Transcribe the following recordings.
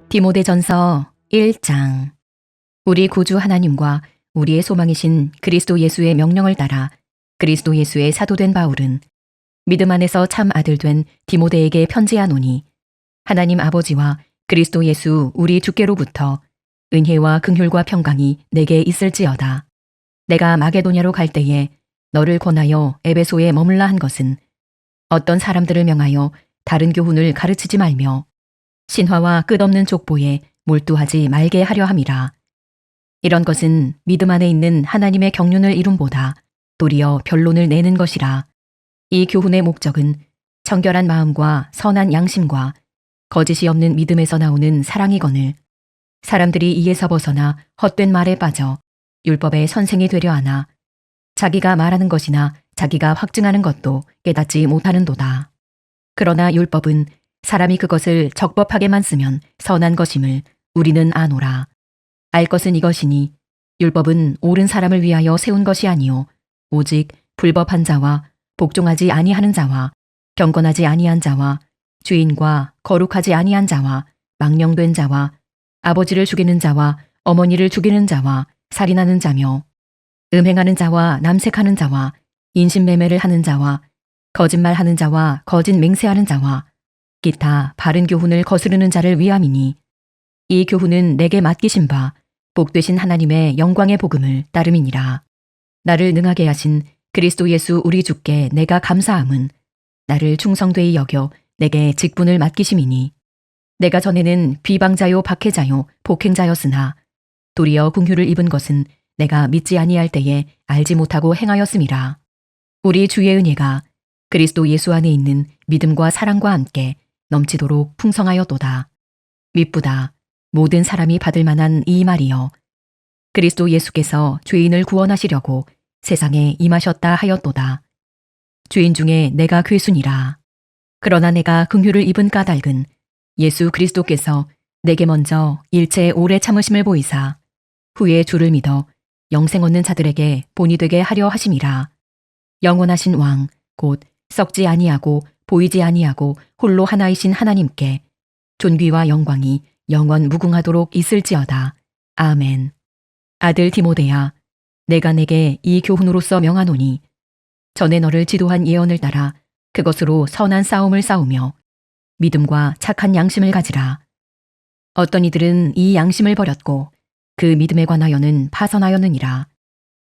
디모데전서 1장. 우리 구주 하나님과 우리의 소망이신 그리스도 예수의 명령을 따라 그리스도 예수의 사도된 바울은 믿음 안에서 참 아들 된 디모데에게 편지하노니, 하나님 아버지와 그리스도 예수 우리 주께로부터 은혜와 긍휼과 평강이 내게 있을지어다. 내가 마게도냐로 갈 때에 너를 권하여 에베소에 머물라 한 것은 어떤 사람들을 명하여 다른 교훈을 가르치지 말며 신화와 끝없는 족보에 몰두하지 말게 하려 함이라. 이런 것은 믿음 안에 있는 하나님의 경륜을 이룸보다 도리어 변론을 내는 것이라. 이 교훈의 목적은 청결한 마음과 선한 양심과 거짓이 없는 믿음에서 나오는 사랑이거늘, 사람들이 이에서 벗어나 헛된 말에 빠져 율법의 선생이 되려 하나 자기가 말하는 것이나 자기가 확증하는 것도 깨닫지 못하는도다. 그러나 율법은 사람이 그것을 적법하게만 쓰면 선한 것임을 우리는 아노라. 알 것은 이것이니 율법은 옳은 사람을 위하여 세운 것이 아니요 오직 불법한 자와 복종하지 아니하는 자와 경건하지 아니한 자와 죄인과 거룩하지 아니한 자와 망령된 자와 아버지를 죽이는 자와 어머니를 죽이는 자와 살인하는 자며 음행하는 자와 남색하는 자와 인신매매를 하는 자와 거짓말하는 자와 거짓 맹세하는 자와 기타 바른 교훈을 거스르는 자를 위함이니, 이 교훈은 내게 맡기신 바 복되신 하나님의 영광의 복음을 따름이니라. 나를 능하게 하신 그리스도 예수 우리 주께 내가 감사함은 나를 충성되이 여겨 내게 직분을 맡기심이니, 내가 전에는 비방자요 박해자요 폭행자였으나 도리어 긍휼을 입은 것은 내가 믿지 아니할 때에 알지 못하고 행하였음이라. 우리 주의 은혜가 그리스도 예수 안에 있는 믿음과 사랑과 함께 넘치도록 풍성하였도다. 미쁘다. 모든 사람이 받을 만한 이 말이여. 그리스도 예수께서 죄인을 구원하시려고 세상에 임하셨다 하였도다. 죄인 중에 내가 괴순이라. 그러나 내가 긍휼을 입은 까닭은 예수 그리스도께서 내게 먼저 일체 오래 참으심을 보이사 후에 주를 믿어 영생 얻는 자들에게 본이 되게 하려 하심이라. 영원하신 왕 곧 썩지 아니하고 보이지 아니하고 홀로 하나이신 하나님께 존귀와 영광이 영원 무궁하도록 있을지어다. 아멘. 아들 디모데야, 내가 내게 이 교훈으로서 명하노니 전에 너를 지도한 예언을 따라 그것으로 선한 싸움을 싸우며 믿음과 착한 양심을 가지라. 어떤 이들은 이 양심을 버렸고 그 믿음에 관하여는 파선하였느니라.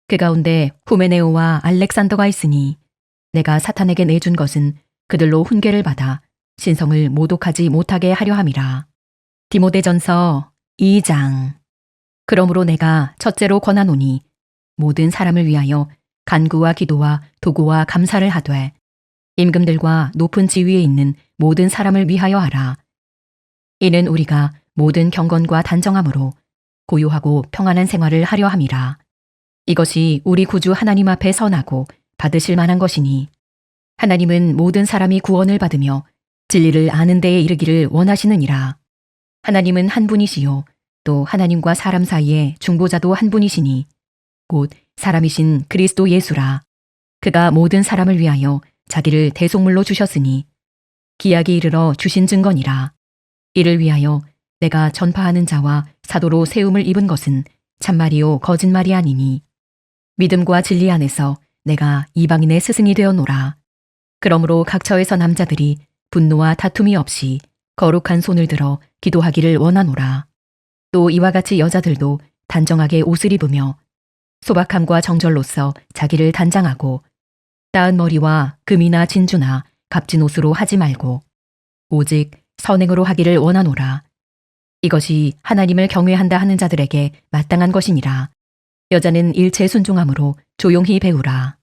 그 가운데 후메네오와 알렉산더가 있으니 내가 사탄에게 내준 것은 그들로 훈계를 받아 신성을 모독하지 못하게 하려 함이라. 디모데전서 2장. 그러므로 내가 첫째로 권하노니 모든 사람을 위하여 간구와 기도와 도구와 감사를 하되 임금들과 높은 지위에 있는 모든 사람을 위하여 하라. 이는 우리가 모든 경건과 단정함으로 고요하고 평안한 생활을 하려 함이라. 이것이 우리 구주 하나님 앞에 선하고 받으실 만한 것이니, 하나님은 모든 사람이 구원을 받으며 진리를 아는 데에 이르기를 원하시느니라. 하나님은 한 분이시요 또 하나님과 사람 사이에 중보자도 한 분이시니 곧 사람이신 그리스도 예수라. 그가 모든 사람을 위하여 자기를 대속물로 주셨으니 기약이 이르러 주신 증거니라. 이를 위하여 내가 전파하는 자와 사도로 세움을 입은 것은 참말이요 거짓말이 아니니, 믿음과 진리 안에서 내가 이방인의 스승이 되었노라. 그러므로 각처에서 남자들이 분노와 다툼이 없이 거룩한 손을 들어 기도하기를 원하노라. 또 이와 같이 여자들도 단정하게 옷을 입으며 소박함과 정절로서 자기를 단장하고 따은 머리와 금이나 진주나 값진 옷으로 하지 말고 오직 선행으로 하기를 원하노라. 이것이 하나님을 경외한다 하는 자들에게 마땅한 것이니라. 여자는 일체 순종함으로 조용히 배우라.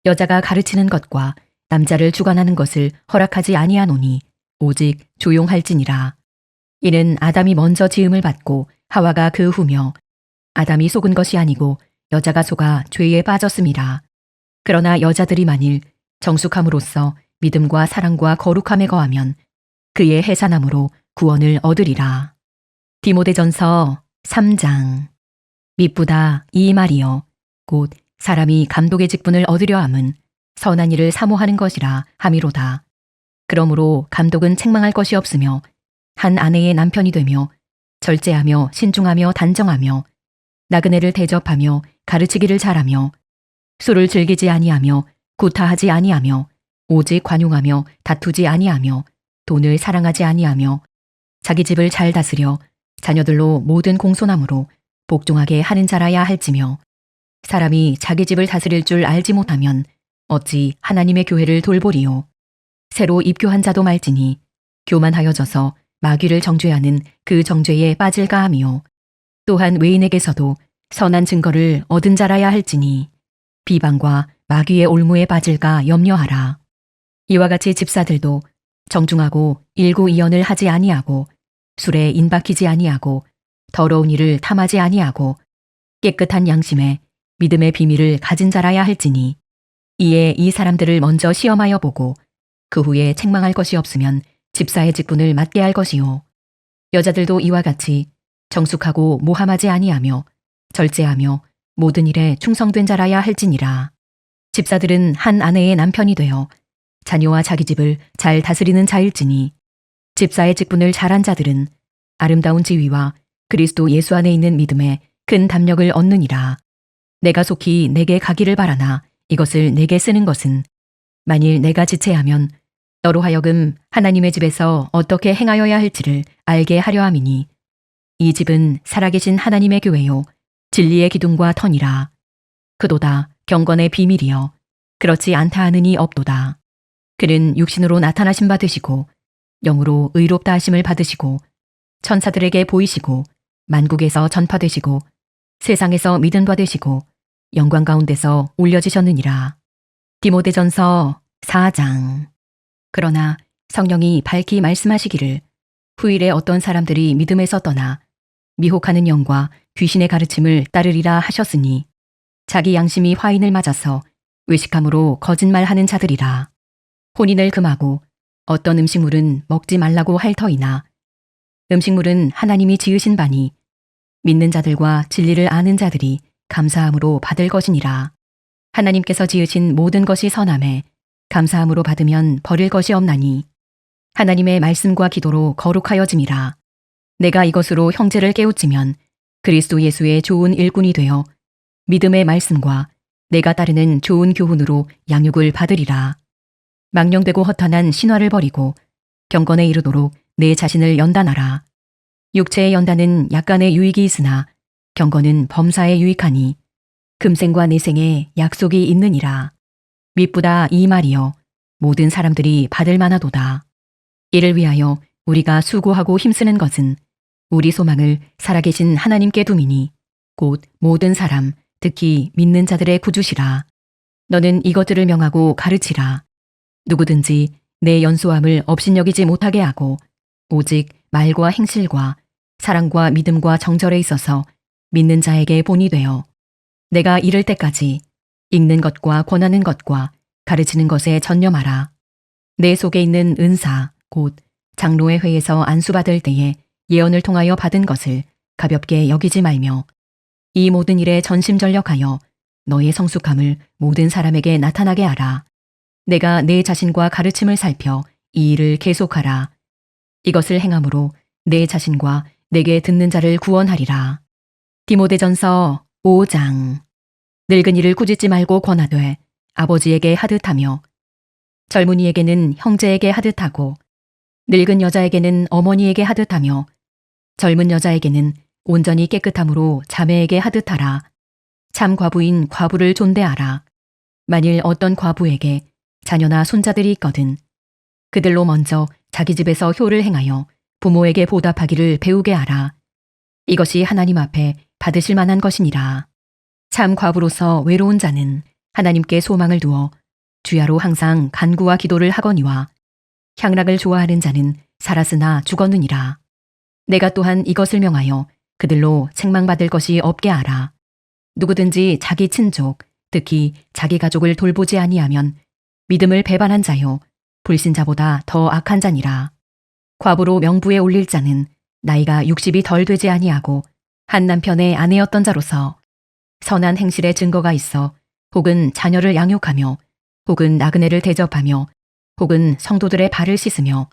여자가 가르치는 것과 남자를 주관하는 것을 허락하지 아니하노니 오직 조용할지니라. 이는 아담이 먼저 지음을 받고 하와가 그 후며 아담이 속은 것이 아니고 여자가 속아 죄에 빠졌음이라. 그러나 여자들이 만일 정숙함으로써 믿음과 사랑과 거룩함에 거하면 그의 해산함으로 구원을 얻으리라. 디모데전서 3장. 미쁘다 이 말이여. 곧 사람이 감독의 직분을 얻으려 함은 선한 일을 사모하는 것이라 함이로다. 그러므로 감독은 책망할 것이 없으며 한 아내의 남편이 되며 절제하며 신중하며 단정하며 나그네를 대접하며 가르치기를 잘하며 술을 즐기지 아니하며 구타하지 아니하며 오직 관용하며 다투지 아니하며 돈을 사랑하지 아니하며 자기 집을 잘 다스려 자녀들로 모든 공손함으로 복종하게 하는 자라야 할지며 사람이 자기 집을 다스릴 줄 알지 못하면 어찌 하나님의 교회를 돌보리요. 새로 입교한 자도 말지니 교만하여져서 마귀를 정죄하는 그 정죄에 빠질까 하며 또한 외인에게서도 선한 증거를 얻은 자라야 할지니 비방과 마귀의 올무에 빠질까 염려하라. 이와 같이 집사들도 정중하고 일구이연을 하지 아니하고 술에 인박히지 아니하고 더러운 일을 탐하지 아니하고 깨끗한 양심에 믿음의 비밀을 가진 자라야 할지니 이에 이 사람들을 먼저 시험하여 보고 그 후에 책망할 것이 없으면 집사의 직분을 맡게 할 것이요. 여자들도 이와 같이 정숙하고 모함하지 아니하며 절제하며 모든 일에 충성된 자라야 할지니라. 집사들은 한 아내의 남편이 되어 자녀와 자기 집을 잘 다스리는 자일지니 집사의 직분을 잘한 자들은 아름다운 지위와 그리스도 예수 안에 있는 믿음에 큰 담력을 얻느니라. 내가 속히 내게 가기를 바라나 이것을 내게 쓰는 것은 만일 내가 지체하면 너로 하여금 하나님의 집에서 어떻게 행하여야 할지를 알게 하려 함이니 이 집은 살아계신 하나님의 교회요 진리의 기둥과 터니라. 그도다 경건의 비밀이여 그렇지 않다 하느니 없도다. 그는 육신으로 나타나신 바 되시고 영으로 의롭다 하심을 받으시고 천사들에게 보이시고 만국에서 전파되시고 세상에서 믿은 바 되시고 영광 가운데서 올려지셨느니라. 디모데전서 4장. 그러나 성령이 밝히 말씀하시기를 후일에 어떤 사람들이 믿음에서 떠나 미혹하는 영과 귀신의 가르침을 따르리라 하셨으니 자기 양심이 화인을 맞아서 외식함으로 거짓말하는 자들이라. 혼인을 금하고 어떤 음식물은 먹지 말라고 할 터이나 음식물은 하나님이 지으신 바니 믿는 자들과 진리를 아는 자들이 감사함으로 받을 것이니라. 하나님께서 지으신 모든 것이 선함에 감사함으로 받으면 버릴 것이 없나니 하나님의 말씀과 기도로 거룩하여짐이라. 내가 이것으로 형제를 깨우치면 그리스도 예수의 좋은 일꾼이 되어 믿음의 말씀과 내가 따르는 좋은 교훈으로 양육을 받으리라. 망령되고 허탄한 신화를 버리고 경건에 이르도록 내 자신을 연단하라. 육체의 연단은 약간의 유익이 있으나 경건은 범사에 유익하니 금생과 내생에 약속이 있느니라. mit보다 이 말이여 모든 사람들이 받을 만하도다. 이를 위하여 우리가 수고하고 힘쓰는 것은 우리 소망을 살아계신 하나님께 두미니 곧 모든 사람 특히 믿는 자들의 구주시라. 너는 이것들을 명하고 가르치라. 누구든지 내 연소함을 업신여기지 못하게 하고 오직 말과 행실과 사랑과 믿음과 정절에 있어서 믿는 자에게 본이 되어 내가 이를 때까지 읽는 것과 권하는 것과 가르치는 것에 전념하라. 내 속에 있는 은사 곧 장로의 회에서 안수받을 때에 예언을 통하여 받은 것을 가볍게 여기지 말며 이 모든 일에 전심전력하여 너의 성숙함을 모든 사람에게 나타나게 하라. 내가 내 자신과 가르침을 살펴 이 일을 계속하라. 이것을 행함으로 내 자신과 내게 듣는 자를 구원하리라. 디모데전서 5장. 늙은이를 꾸짖지 말고 권하되 아버지에게 하듯하며 젊은이에게는 형제에게 하듯하고 늙은 여자에게는 어머니에게 하듯하며 젊은 여자에게는 온전히 깨끗함으로 자매에게 하듯하라. 참 과부인 과부를 존대하라. 만일 어떤 과부에게 자녀나 손자들이 있거든 그들로 먼저 자기 집에서 효를 행하여 부모에게 보답하기를 배우게 하라. 이것이 하나님 앞에 받으실 만한 것이니라. 참 과부로서 외로운 자는 하나님께 소망을 두어 주야로 항상 간구와 기도를 하거니와 향락을 좋아하는 자는 살았으나 죽었느니라. 내가 또한 이것을 명하여 그들로 책망받을 것이 없게 하라. 누구든지 자기 친족, 특히 자기 가족을 돌보지 아니하면 믿음을 배반한 자요 불신자보다 더 악한 자니라. 과부로 명부에 올릴 자는 나이가 60이 덜 되지 아니하고 한 남편의 아내였던 자로서 선한 행실의 증거가 있어 혹은 자녀를 양육하며 혹은 나그네를 대접하며 혹은 성도들의 발을 씻으며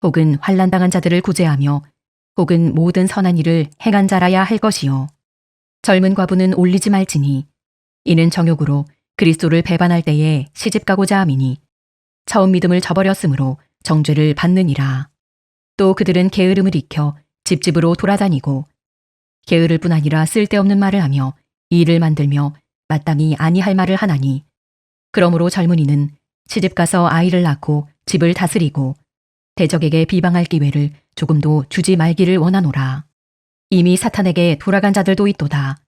혹은 환난당한 자들을 구제하며 혹은 모든 선한 일을 행한 자라야 할 것이요. 젊은 과부는 올리지 말지니 이는 정욕으로 그리스도를 배반할 때에 시집가고자 함이니 처음 믿음을 저버렸으므로 정죄를 받느니라. 또 그들은 게으름을 익혀 집집으로 돌아다니고 게으를 뿐 아니라 쓸데없는 말을 하며 일을 만들며 마땅히 아니할 말을 하나니 그러므로 젊은이는 시집가서 아이를 낳고 집을 다스리고 대적에게 비방할 기회를 조금도 주지 말기를 원하노라. 이미 사탄에게 돌아간 자들도 있도다.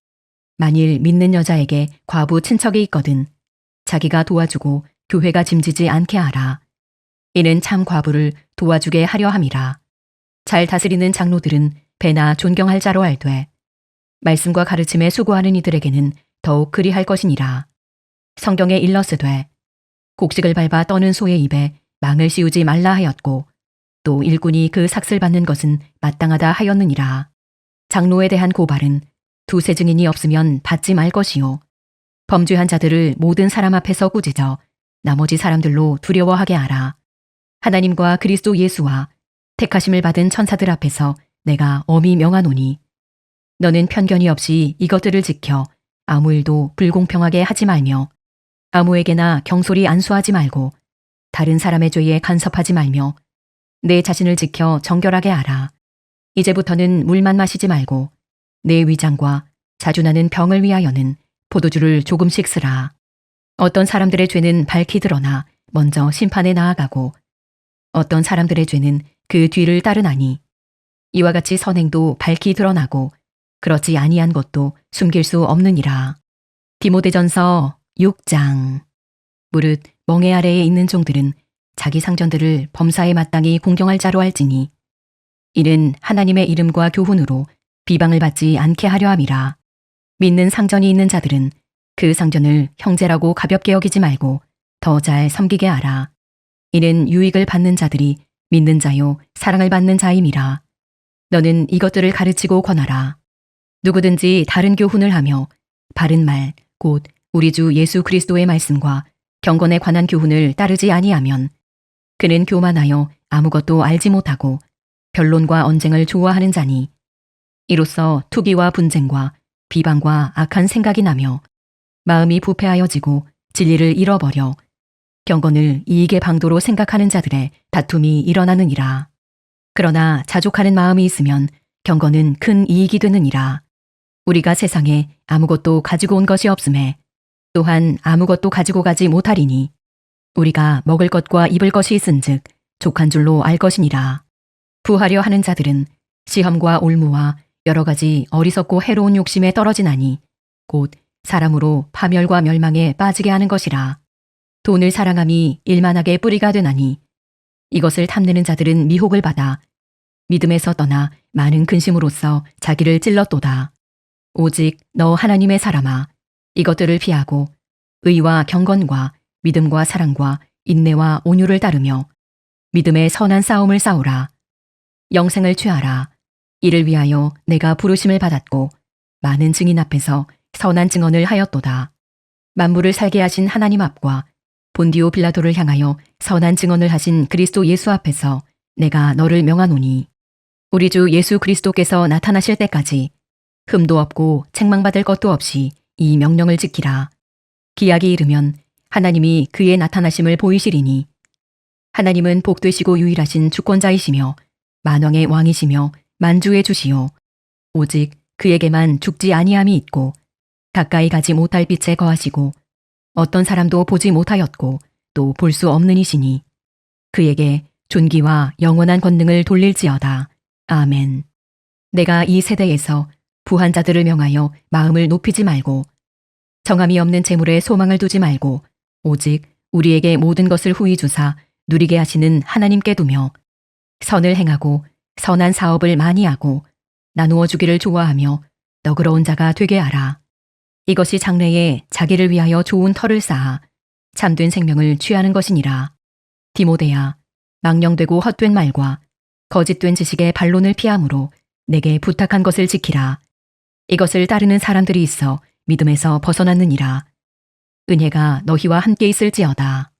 만일 믿는 여자에게 과부 친척이 있거든 자기가 도와주고 교회가 짐지지 않게 하라. 이는 참 과부를 도와주게 하려 함이라. 잘 다스리는 장로들은 배나 존경할 자로 알되 말씀과 가르침에 수고하는 이들에게는 더욱 그리할 것이니라. 성경에 일러스되 곡식을 밟아 떠는 소의 입에 망을 씌우지 말라 하였고 또 일꾼이 그 삭슬 받는 것은 마땅하다 하였느니라. 장로에 대한 고발은 두세 증인이 없으면 받지 말 것이요. 범죄한 자들을 모든 사람 앞에서 꾸짖어 나머지 사람들로 두려워하게 하라. 하나님과 그리스도 예수와 택하심을 받은 천사들 앞에서 내가 엄히 명하노니 너는 편견이 없이 이것들을 지켜 아무 일도 불공평하게 하지 말며 아무에게나 경솔히 안수하지 말고 다른 사람의 죄에 간섭하지 말며 내 자신을 지켜 정결하게 하라. 이제부터는 물만 마시지 말고 내 위장과 자주 나는 병을 위하여는 포도주를 조금씩 쓰라. 어떤 사람들의 죄는 밝히 드러나 먼저 심판에 나아가고 어떤 사람들의 죄는 그 뒤를 따르나니 이와 같이 선행도 밝히 드러나고 그렇지 아니한 것도 숨길 수 없느니라. 디모데전서 6장. 무릇 멍에 아래에 있는 종들은 자기 상전들을 범사에 마땅히 공경할 자로 알지니 이는 하나님의 이름과 교훈으로 비방을 받지 않게 하려 함이라. 믿는 상전이 있는 자들은 그 상전을 형제라고 가볍게 여기지 말고 더 잘 섬기게 하라. 이는 유익을 받는 자들이 믿는 자요 사랑을 받는 자임이라. 너는 이것들을 가르치고 권하라. 누구든지 다른 교훈을 하며 바른 말 곧 우리 주 예수 그리스도의 말씀과 경건에 관한 교훈을 따르지 아니하면 그는 교만하여 아무것도 알지 못하고 변론과 언쟁을 좋아하는 자니 이로써 투기와 분쟁과 비방과 악한 생각이 나며 마음이 부패하여지고 진리를 잃어버려 경건을 이익의 방도로 생각하는 자들의 다툼이 일어나느니라. 그러나 자족하는 마음이 있으면 경건은 큰 이익이 되느니라. 우리가 세상에 아무것도 가지고 온 것이 없음에 또한 아무것도 가지고 가지 못하리니 우리가 먹을 것과 입을 것이 있은즉 족한 줄로 알 것이니라. 부하려 하는 자들은 시험과 올무와 여러 가지 어리석고 해로운 욕심에 떨어지나니 곧 사람으로 파멸과 멸망에 빠지게 하는 것이라. 돈을 사랑함이 일만하게 뿌리가 되나니 이것을 탐내는 자들은 미혹을 받아 믿음에서 떠나 많은 근심으로써 자기를 찔렀도다. 오직 너 하나님의 사람아 이것들을 피하고 의와 경건과 믿음과 사랑과 인내와 온유를 따르며 믿음의 선한 싸움을 싸우라. 영생을 취하라. 이를 위하여 내가 부르심을 받았고 많은 증인 앞에서 선한 증언을 하였도다. 만물을 살게 하신 하나님 앞과 본디오 빌라도를 향하여 선한 증언을 하신 그리스도 예수 앞에서 내가 너를 명하노니 우리 주 예수 그리스도께서 나타나실 때까지 흠도 없고 책망받을 것도 없이 이 명령을 지키라. 기약이 이르면 하나님이 그의 나타나심을 보이시리니 하나님은 복되시고 유일하신 주권자이시며 만왕의 왕이시며 만주의 주시요 오직 그에게만 죽지 아니함이 있고 가까이 가지 못할 빛에 거하시고 어떤 사람도 보지 못하였고 또 볼 수 없는 이시니 그에게 존귀와 영원한 권능을 돌릴지어다. 아멘. 내가 이 세대에서 부한 자들을 명하여 마음을 높이지 말고 정함이 없는 재물에 소망을 두지 말고 오직 우리에게 모든 것을 후히 주사 누리게 하시는 하나님께 두며 선을 행하고 선한 사업을 많이 하고 나누어 주기를 좋아하며 너그러운 자가 되게 하라. 이것이 장래에 자기를 위하여 좋은 터를 쌓아 참된 생명을 취하는 것이니라. 디모데야, 망령되고 헛된 말과 거짓된 지식의 반론을 피함으로 내게 부탁한 것을 지키라. 이것을 따르는 사람들이 있어 믿음에서 벗어났느니라. 은혜가 너희와 함께 있을지어다.